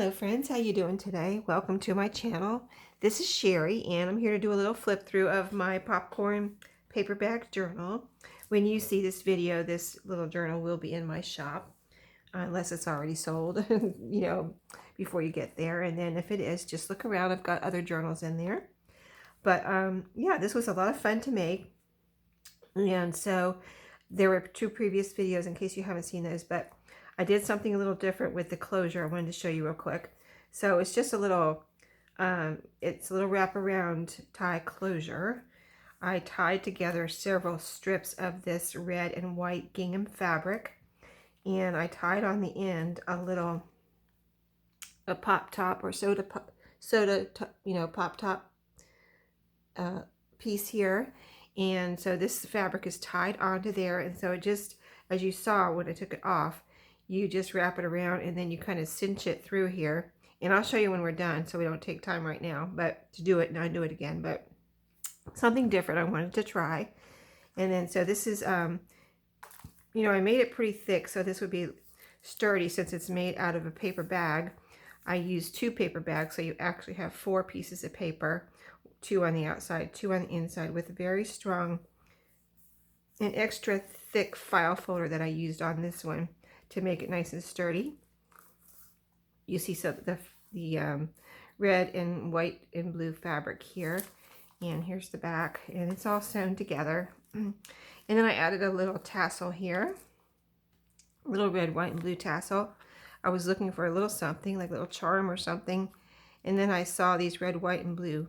Hello friends, how you doing today? Welcome to my channel. This is Sherry and I'm here to do a little flip through of my popcorn paperback journal. When you see this video, this little journal will be in my shop, unless it's already sold, before you get there. And then if it is, just look around. I've got other journals in there. But yeah, this was a lot of fun to make. And so there were two previous videos in case you haven't seen those, but I did something a little different with the closure. I wanted to show you real quick. So it's just a little, it's a little wraparound tie closure. I tied together several strips of this red and white gingham fabric, and I tied on the end a pop top or soda pop top piece here. And so this fabric is tied onto there, and so it just, as you saw when I took it off, you just wrap it around and then you kind of cinch it through here. And I'll show you when we're done so we don't take time right now, but to do it, and I'll do it again, but something different I wanted to try. And then so this is I made it pretty thick so this would be sturdy since it's made out of a paper bag. I used 2 paper bags, so you actually have 4 pieces of paper, 2 on the outside, 2 on the inside, with a very strong and extra thick file folder that I used on this one to make it nice and sturdy. You see the red and white and blue fabric here, and here's the back, and it's all sewn together. And then I added a little tassel here, a little red, white, and blue tassel. I was looking for a little something, like a little charm or something, and then I saw these red, white, and blue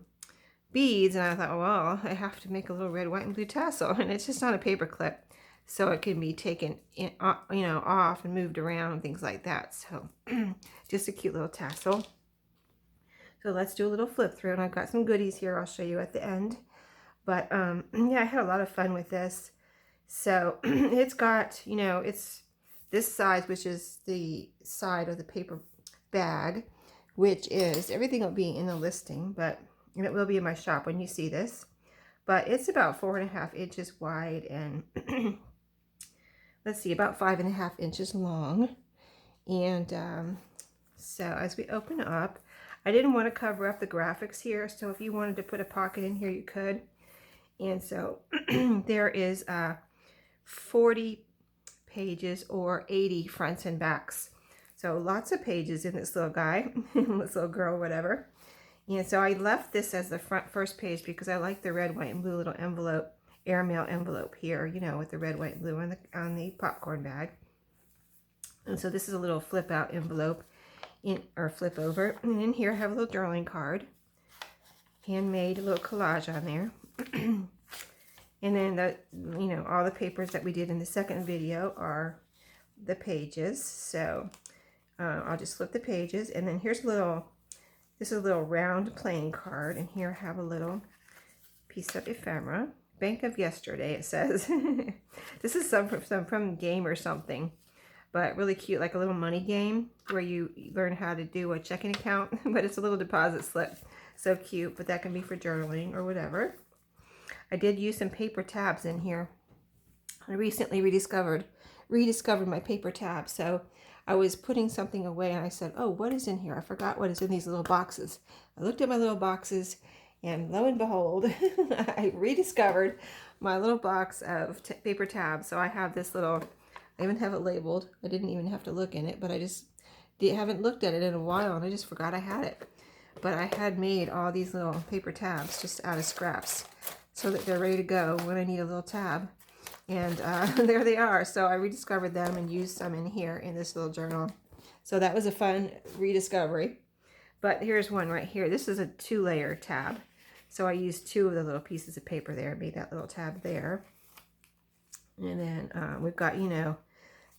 beads, and I thought, well, I have to make a little red, white, and blue tassel. And it's just not a paper clip, so it can be taken in, off and moved around and things like that. So just a cute little tassel. So let's do a little flip through, and I've got some goodies here I'll show you at the end. But yeah, I had a lot of fun with this. So it's got, it's this size, which is the side of the paper bag, which is, everything will be in the listing, and it will be in my shop when you see this. But it's about 4.5 inches wide and let's see, about 5.5 inches long. And so as we open up, I didn't want to cover up the graphics here, so if you wanted to put a pocket in here, you could. And so there is 40 pages or 80 fronts and backs. So lots of pages in this little guy, this little girl, whatever. And so I left this as the first page because I like the red, white, and blue little envelope, airmail envelope here, with the red, white, and blue on the popcorn bag. And so this is a little flip out envelope, or flip over. And in here I have a little journaling card, handmade, a little collage on there. And then all the papers that we did in the second video are the pages. So I'll just flip the pages, and then here's this is a little round playing card, and here I have a little piece of ephemera. Bank of Yesterday, it says. This is some from game or something, but really cute, like a little money game where you learn how to do a checking account, but it's a little deposit slip. So cute, but that can be for journaling or whatever. I did use some paper tabs in here. I recently rediscovered my paper tabs. So I was putting something away and I said, oh, what is in here? I forgot what is in these little boxes. I looked at my little boxes, and lo and behold, I rediscovered my little box of paper tabs. So I have this little, I even have it labeled. I didn't even have to look in it, but I just haven't looked at it in a while, and I just forgot I had it. But I had made all these little paper tabs just out of scraps so that they're ready to go when I need a little tab. And there they are. So I rediscovered them and used some in here in this little journal. So that was a fun rediscovery. But here's one right here. This is a 2-layer tab. So I used 2 of the little pieces of paper there, made that little tab there. And then we've got,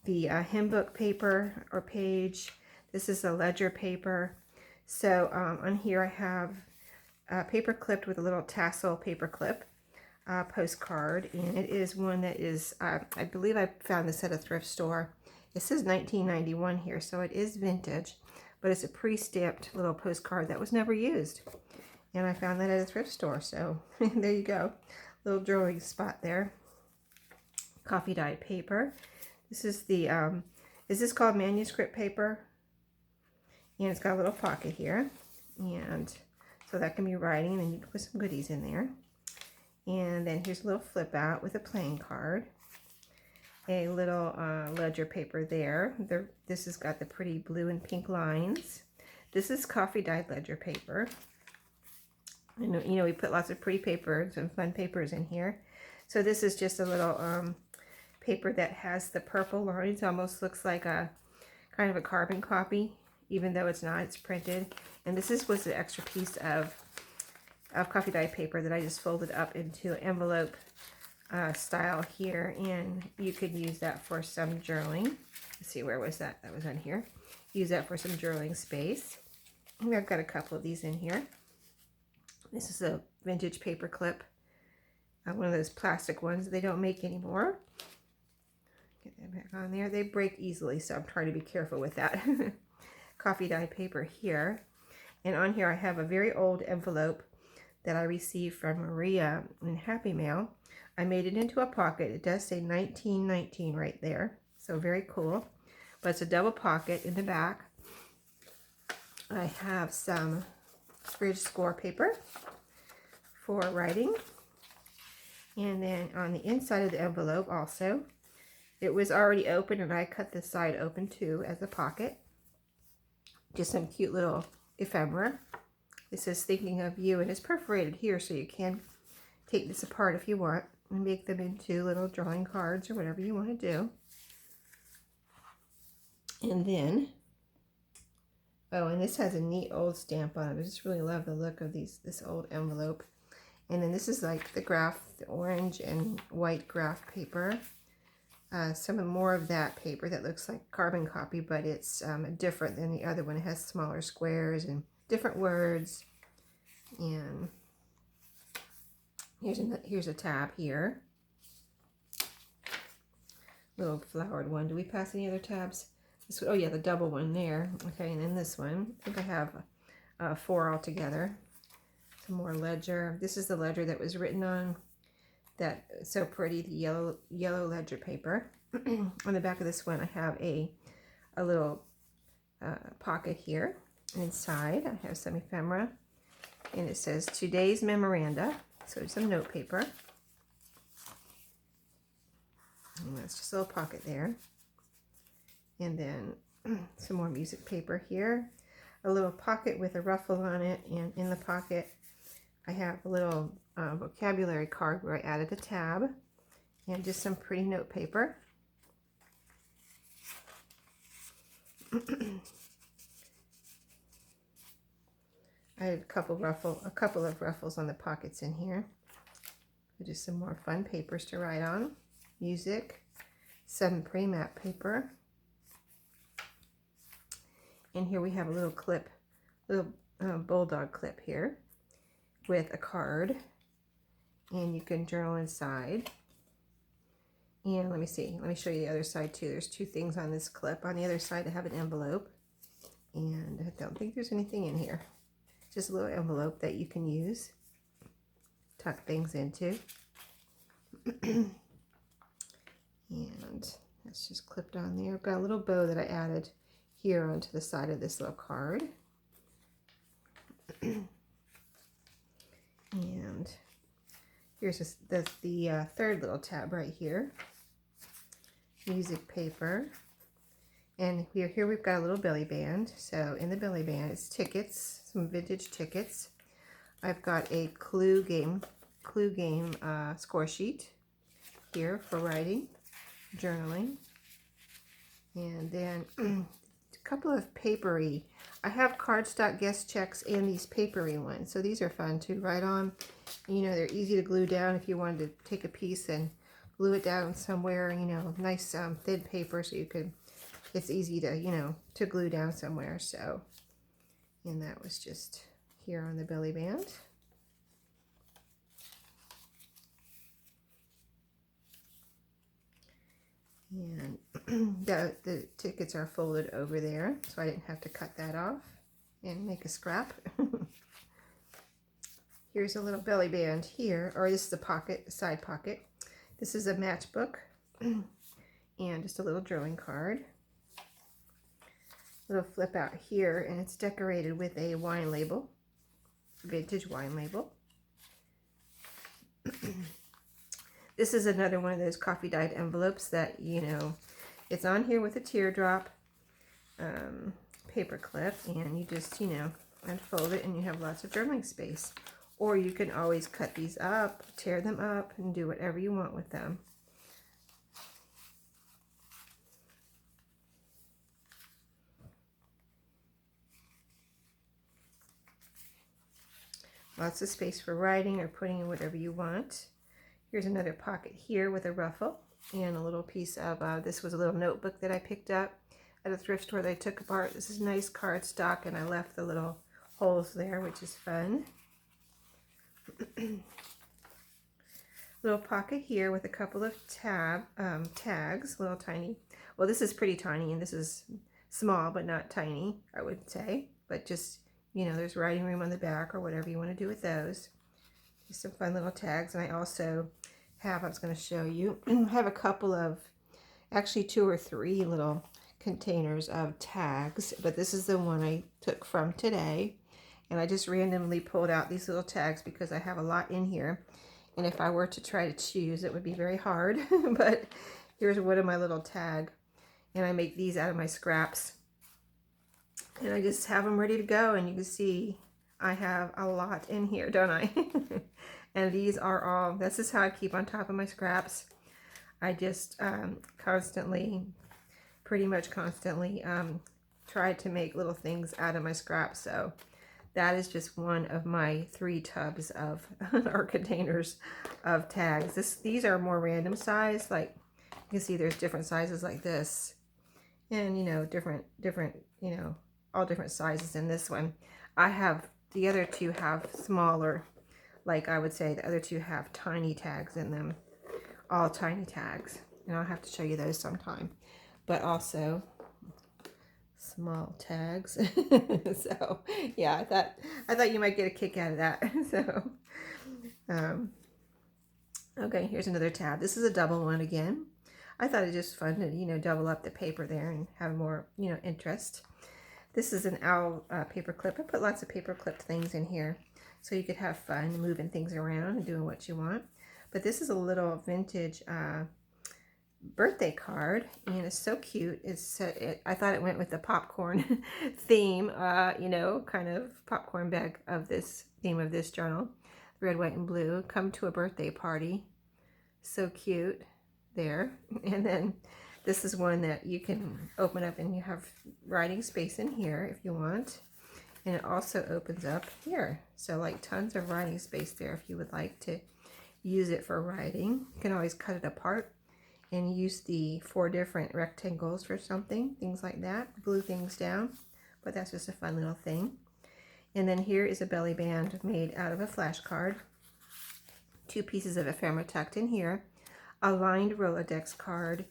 the hymn book paper or page. This is a ledger paper. So on here I have paper clipped with a little tassel paper clip. Postcard, and it is one that is, I believe I found this at a thrift store. It says 1991 here, so it is vintage, but it's a pre-stamped little postcard that was never used. And I found that at a thrift store, so there you go. Little drawing spot there. Coffee dyed paper. This is the, is this called manuscript paper? And it's got a little pocket here. And so that can be writing, and you can put some goodies in there. And then here's a little flip out with a playing card. A little ledger paper there. This has got the pretty blue and pink lines. This is coffee dyed ledger paper. And you know, we put lots of pretty papers and fun papers in here. So this is just a little paper that has the purple lines. Almost looks like a kind of a carbon copy, even though it's not. It's printed. And this was an extra piece of coffee dyed paper that I just folded up into an envelope style here, and you could use that for some journaling. Let's see, where was that? That was on here. Use that for some journaling space. And I've got a couple of these in here. This is a vintage paper clip, one of those plastic ones they don't make anymore. Get that back on there. They break easily, so I'm trying to be careful with that. Coffee dye paper here. And on here I have a very old envelope that I received from Maria in Happy Mail. I made it into a pocket. It does say 1919 right there, so very cool. But it's a double pocket in the back. I have some fridge score paper for writing. And then on the inside of the envelope also, it was already open, and I cut this side open too as a pocket. Just some cute little ephemera. This says thinking of you, and it's perforated here, so you can take this apart if you want and make them into little drawing cards or whatever you want to do. And then, oh, and this has a neat old stamp on it. I just really love the look of this old envelope. And then this is like the orange and white graph paper. Some more of that paper that looks like carbon copy, but it's different than the other one. It has smaller squares and different words. And here's a tab here. Little flowered one. Do we pass any other tabs? Oh yeah, the double one there. Okay, and then this one. I think I have 4 altogether. Some more ledger. This is the ledger that was written on. That so pretty, the yellow ledger paper. On the back of this one, I have a little pocket here. Inside, I have some ephemera, and it says today's memoranda. So some note paper. And that's just a little pocket there. And then some more music paper here. A little pocket with a ruffle on it, and in the pocket I have a little vocabulary card where I added a tab, and just some pretty note paper. I had a couple of ruffles on the pockets in here. Just some more fun papers to write on. Music, some pre-map paper. And here we have a little clip, little bulldog clip here with a card. And you can journal inside. And let me show you the other side too. There's 2 things on this clip. On the other side I have an envelope. And I don't think there's anything in here. Just a little envelope that you can use, tuck things into. And that's just clipped on there. I've got a little bow that I added here onto the side of this little card. And here's the third little tab right here. Music paper. And here we've got a little belly band. So in the belly band it's tickets, some vintage tickets. I've got a clue game score sheet here for writing, journaling. And then a couple of papery. I have cardstock guest checks and these papery ones. So these are fun to write on. You know, they're easy to glue down if you wanted to take a piece and glue it down somewhere, you know, nice thin paper so you could, it's easy to, you know, to glue down somewhere. So, and that was just here on the belly band. And the tickets are folded over there, so I didn't have to cut that off and make a scrap. Here's a little belly band here, or this is the pocket, side pocket. This is a matchbook and just a little drawing card. little flip out here, and it's decorated with a wine label, vintage wine label. This is another one of those coffee dyed envelopes that, you know, it's on here with a teardrop paper clip, and you just, you know, unfold it and you have lots of journaling space. Or you can always cut these up, tear them up, and do whatever you want with them. Lots of space for writing or putting in whatever you want. Here's another pocket here with a ruffle and a little piece of, this was a little notebook that I picked up at a thrift store that I took apart. This is nice cardstock, and I left the little holes there, which is fun. Little pocket here with a couple of tags, little tiny. Well, this is pretty tiny, and this is small, but not tiny, I would say. But just, you know, there's writing room on the back or whatever you want to do with those. Just some fun little tags. And I also have, I was going to show you, I have a couple of, actually 2 or 3 little containers of tags, but this is the one I took from today. And I just randomly pulled out these little tags because I have a lot in here. And if I were to try to choose, it would be very hard. But here's one of my little tag. And I make these out of my scraps. And I just have them ready to go. And you can see I have a lot in here, don't I? And these are all, this is how I keep on top of my scraps. I just pretty much constantly try to make little things out of my scraps. So that is just one of my 3 tubs of or containers of tags. These are more random size. Like you can see, there's different sizes like this, and you know, different, you know, all different sizes in this one. I have, the other 2 have smaller, like I would say the other 2 have tiny tags in them, all tiny tags, and I'll have to show you those sometime. But also small tags. So yeah, I thought you might get a kick out of that. So okay, here's another tab. This is a double one again. I thought it was just fun to, you know, double up the paper there and have more, you know, interest. This is an owl paper clip. I put lots of paper clipped things in here so you could have fun moving things around and doing what you want. But this is a little vintage birthday card, and it's so cute. I thought it went with the popcorn theme, you know, kind of popcorn bag of this theme of this journal, red, white, and blue. Come to a birthday party. So cute there. And then this is one that you can open up, and you have writing space in here if you want. And it also opens up here, so like tons of writing space there if you would like to use it for writing. You can always cut it apart and use the 4 different rectangles for something, things like that, glue things down. But that's just a fun little thing. And then here is a belly band made out of a flashcard, 2 pieces of ephemera tucked in here, a lined Rolodex card,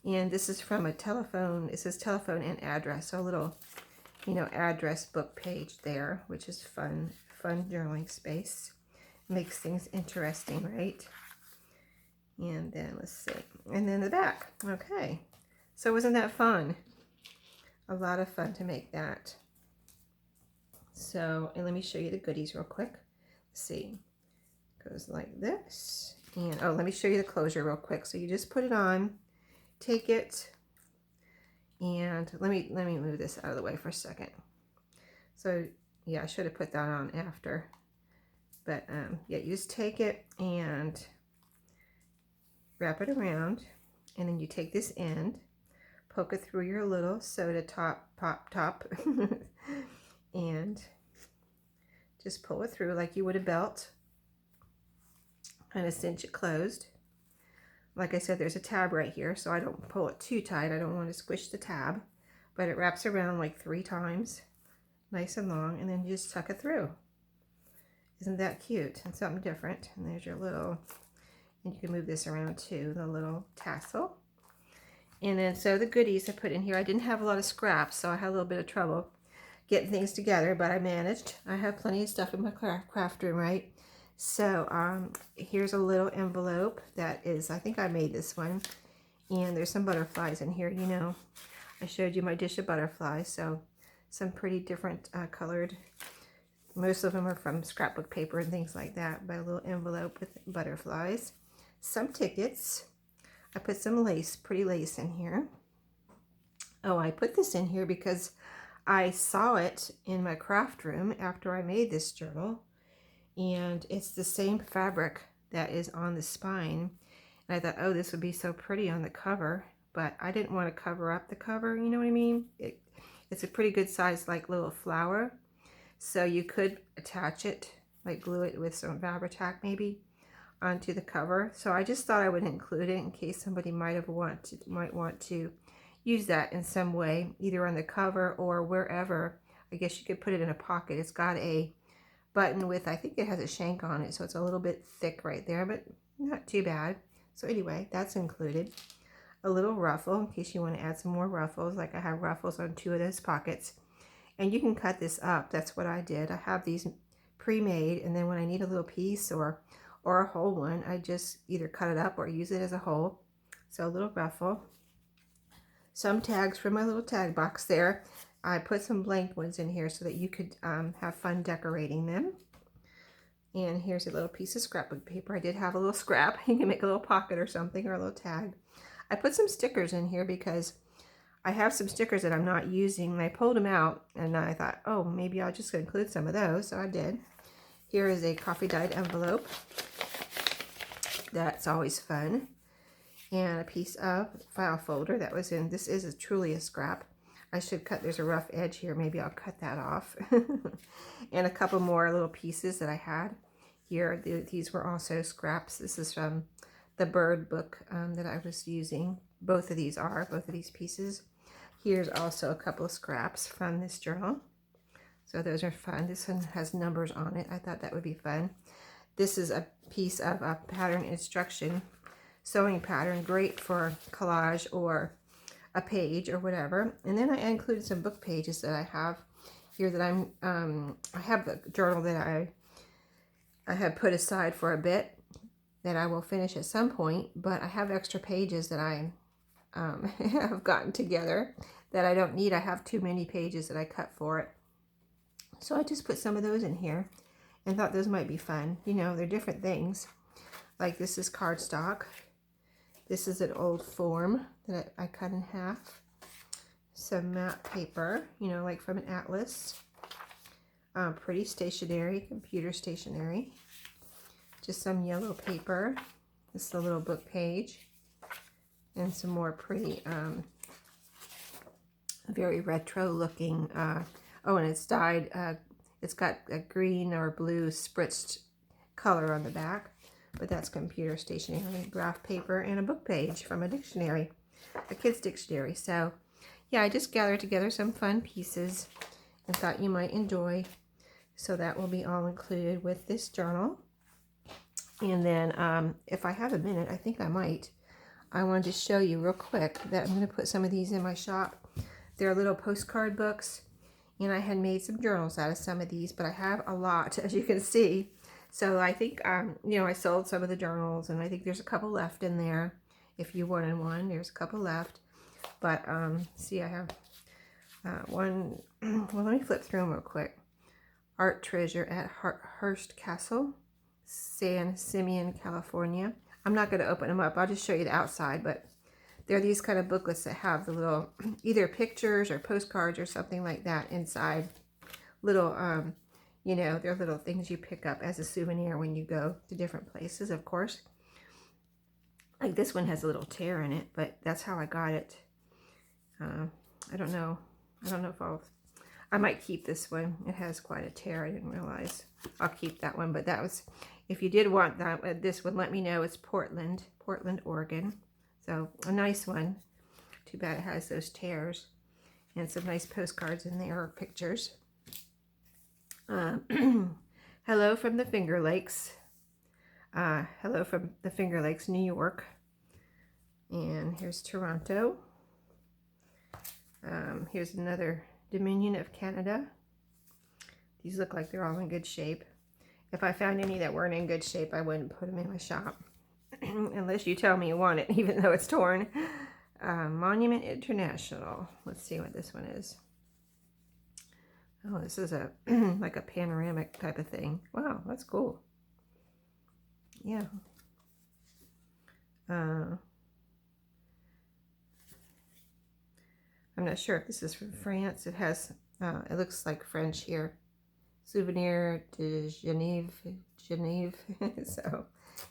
and this is from a telephone. It says telephone and address, so a little, you know, address book page there, which is fun journaling space. Makes things interesting, right? And then let's see, and then the back. Okay, so wasn't that fun? A lot of fun to make that. So, and let me show you the goodies real quick. Let's see, it goes like this, and oh, let me show you the closure real quick. So you just put it on, take it, and let me move this out of the way for a second. So yeah, I should have put that on after, but yeah, you just take it and wrap it around, and then you take this end, poke it through your little soda pop top, and just pull it through like you would a belt, kind of cinch it closed. Like I said, there's a tab right here, so I don't pull it too tight. I don't want to squish the tab, but it wraps around like 3 times, nice and long, and then you just tuck it through. Isn't that cute? And something different. And there's your little, and you can move this around too, the little tassel. And then, so the goodies I put in here, I didn't have a lot of scraps, so I had a little bit of trouble getting things together, but I managed. I have plenty of stuff in my craft room, right? So here's a little envelope that is, I think I made this one, and there's some butterflies in here. You know, I showed you my dish of butterflies, so some pretty different colored. Most of them are from scrapbook paper and things like that, but a little envelope with butterflies. Some tickets. I put some lace, pretty lace in here. Oh, I put this in here because I saw it in my craft room after I made this journal, and it's the same fabric that is on the spine. And I thought, oh, this would be so pretty on the cover, but I didn't want to cover up the cover, you know what I mean? It's a pretty good size, like little flower. So you could attach it, like glue it with some Fabri-Tac maybe onto the cover. So I just thought I would include it in case somebody might want to use that in some way, either on the cover or wherever. I guess you could put it in a pocket. It's got a button with, I think it has a shank on it, so it's a little bit thick right there, but not too bad. So anyway, that's included. A little ruffle in case you want to add some more ruffles, like I have ruffles on 2 of those pockets. And you can cut this up. That's what I did. I have these pre-made, and then when I need a little piece or a whole one, I just either cut it up or use it as a whole. So a little ruffle. Some tags from my little tag box there. I put some blank ones in here so that you could have fun decorating them. And here's a little piece of scrapbook paper. I did have a little scrap. You can make a little pocket or something, or a little tag. I put some stickers in here because I have some stickers that I'm not using, and I pulled them out, and I thought, oh, maybe I'll just include some of those, so I did. Here is a coffee dyed envelope. That's always fun. And a piece of file folder that was in, this is truly a scrap. I should cut, there's a rough edge here, maybe I'll cut that off. And a couple more little pieces that I had here. These were also scraps. This is from the bird book that I was using. Both of these pieces. Here's also a couple of scraps from this journal. So those are fun. This one has numbers on it. I thought that would be fun. This is a piece of a pattern instruction, sewing pattern, great for collage or a page or whatever. And then I included some book pages that I have here that I have the journal that I have put aside for a bit that I will finish at some point, but I have extra pages that I have gotten together that I don't need. I have too many pages that I cut for it. So I just put some of those in here and thought those might be fun. You know, they're different things. Like this is cardstock. This is an old form that I cut in half. Some matte paper, you know, like from an atlas. Pretty stationery, computer stationery. Just some yellow paper. This is a little book page. And some more pretty, very retro looking, oh, and it's dyed, it's got a green or blue spritzed color on the back, but that's computer stationery, graph paper, and a book page from a dictionary, a kid's dictionary. So yeah, I just gathered together some fun pieces and thought you might enjoy. So that will be all included with this journal. And then if I have a minute, I think I might, I wanted to show you real quick that I'm going to put some of these in my shop. They're little postcard books, and I had made some journals out of some of these, but I have a lot, as you can see. So I think, you know, I sold some of the journals, and I think there's a couple left in there. If you wanted one, there's a couple left. But see, I have one. Well, let me flip through them real quick. Art Treasure at Hearst Castle, San Simeon, California. I'm not going to open them up. I'll just show you the outside, but they're these kind of booklets that have the little either pictures or postcards or something like that inside. Little, you know, they're little things you pick up as a souvenir when you go to different places, of course. Like this one has a little tear in it, but that's how I got it. I don't know if I might keep this one. It has quite a tear. I didn't realize. I'll keep that one, but that was, if you did want that, this one, let me know. It's Portland, Oregon. So a nice one. Too bad it has those tears. And some nice postcards in there, or pictures. Hello from the Finger Lakes. Hello from the Finger Lakes, New York. And here's Toronto. Here's another Dominion of Canada. These look like they're all in good shape. If I found any that weren't in good shape, I wouldn't put them in my shop. Unless you tell me you want it, even though it's torn. Monument International. Let's see what this one is. Oh, this is a like a panoramic type of thing. Wow, that's cool. Yeah. I'm not sure if this is from France. It has, it looks like French here. Souvenir de Genève. So,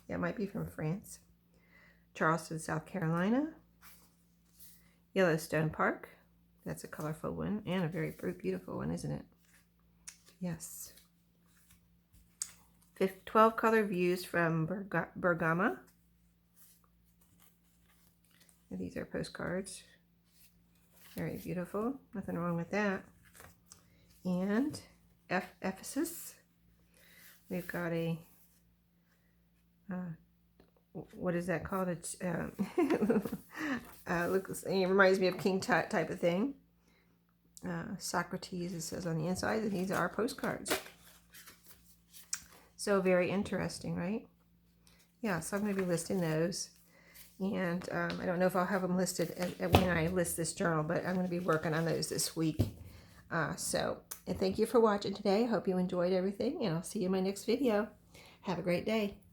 yeah, it might be from France. Charleston, South Carolina. Yellowstone Park. That's a colorful one and a very beautiful one, isn't it? Yes. 12 color views from Bergamo. And these are postcards. Very beautiful. Nothing wrong with that. And Ephesus. We've got a, what is that called? It's, looks, it reminds me of King Tut type of thing. Socrates, it says on the inside, and these are postcards. So very interesting, right? Yeah, so I'm going to be listing those. And I don't know if I'll have them listed when I list this journal, but I'm going to be working on those this week. And thank you for watching today. I hope you enjoyed everything, and I'll see you in my next video. Have a great day.